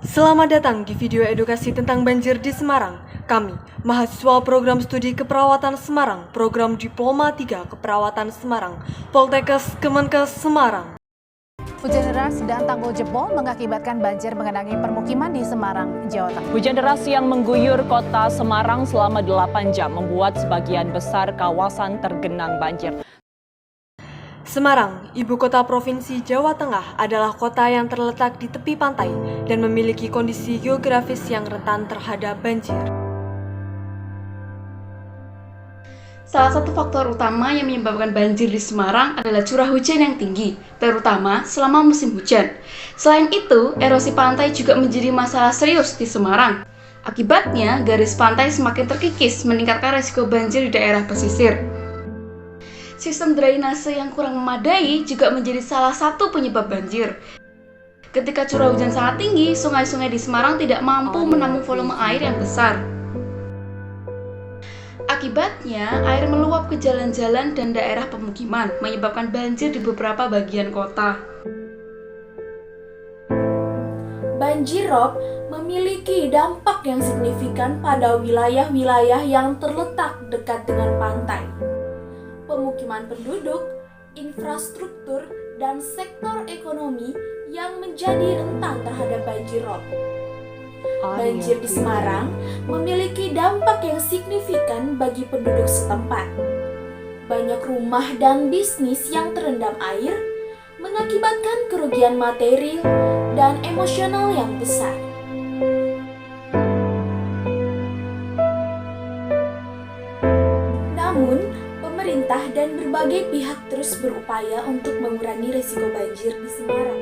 Selamat datang di video edukasi tentang banjir di Semarang. Kami, mahasiswa program studi keperawatan Semarang, program Diploma 3 Keperawatan Semarang, Poltekkes Kemenkes Semarang. Hujan deras dan tanggul jebol mengakibatkan banjir mengenangi permukiman di Semarang, Jawa Tengah. Hujan deras yang mengguyur kota Semarang selama 8 jam membuat sebagian besar kawasan tergenang banjir. Semarang, ibu kota provinsi Jawa Tengah, adalah kota yang terletak di tepi pantai dan memiliki kondisi geografis yang rentan terhadap banjir. Salah satu faktor utama yang menyebabkan banjir di Semarang adalah curah hujan yang tinggi, terutama selama musim hujan. Selain itu, erosi pantai juga menjadi masalah serius di Semarang. Akibatnya, garis pantai semakin terkikis, meningkatkan risiko banjir di daerah pesisir. Sistem drainase yang kurang memadai juga menjadi salah satu penyebab banjir. Ketika curah hujan sangat tinggi, sungai-sungai di Semarang tidak mampu menampung volume air yang besar. Akibatnya, air meluap ke jalan-jalan dan daerah pemukiman, menyebabkan banjir di beberapa bagian kota. Banjirop memiliki dampak yang signifikan pada wilayah-wilayah yang terletak dekat dengan pantai. Pemukiman penduduk, infrastruktur, dan sektor ekonomi yang menjadi rentan terhadap banjirop. Banjir di Semarang memiliki dampak yang signifikan bagi penduduk setempat. Banyak rumah dan bisnis yang terendam air mengakibatkan kerugian material dan emosional yang besar. Namun, pemerintah dan berbagai pihak terus berupaya untuk mengurangi risiko banjir di Semarang.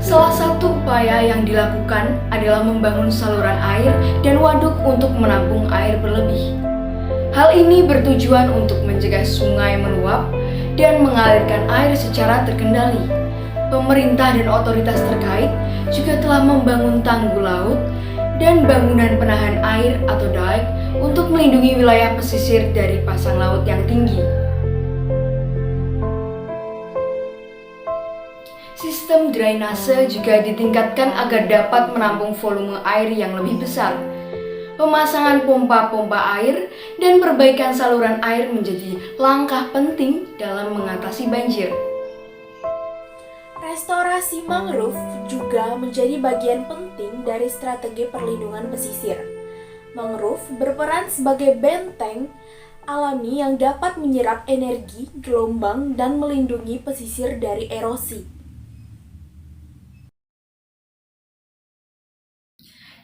Salah satu upaya yang dilakukan adalah membangun saluran air dan waduk untuk menampung air berlebih. Hal ini bertujuan untuk mencegah sungai meluap dan mengalirkan air secara terkendali. Pemerintah dan otoritas terkait juga telah membangun tanggul laut dan bangunan penahan air atau dike untuk melindungi wilayah pesisir dari pasang laut yang tinggi. Sistem drainase juga ditingkatkan agar dapat menampung volume air yang lebih besar. Pemasangan pompa-pompa air dan perbaikan saluran air menjadi langkah penting dalam mengatasi banjir. Restorasi mangrove juga menjadi bagian penting dari strategi perlindungan pesisir. Mangrove berperan sebagai benteng alami yang dapat menyerap energi, gelombang, dan melindungi pesisir dari erosi.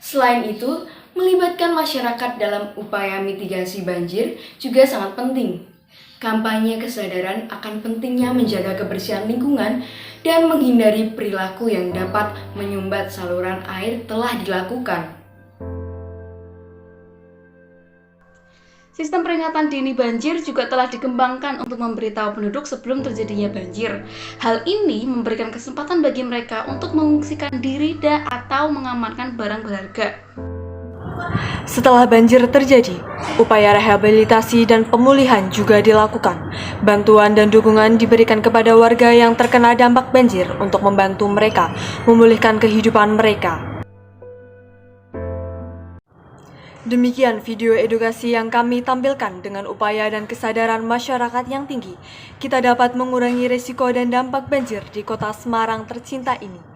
Selain itu, melibatkan masyarakat dalam upaya mitigasi banjir juga sangat penting. Kampanye kesadaran akan pentingnya menjaga kebersihan lingkungan dan menghindari perilaku yang dapat menyumbat saluran air telah dilakukan. Sistem peringatan dini banjir juga telah dikembangkan untuk memberitahu penduduk sebelum terjadinya banjir. Hal ini memberikan kesempatan bagi mereka untuk mengungsikan diri atau mengamankan barang berharga. Setelah banjir terjadi, upaya rehabilitasi dan pemulihan juga dilakukan. Bantuan dan dukungan diberikan kepada warga yang terkena dampak banjir untuk membantu mereka memulihkan kehidupan mereka. Demikian video edukasi yang kami tampilkan. Dengan upaya dan kesadaran masyarakat yang tinggi, kita dapat mengurangi risiko dan dampak banjir di kota Semarang tercinta ini.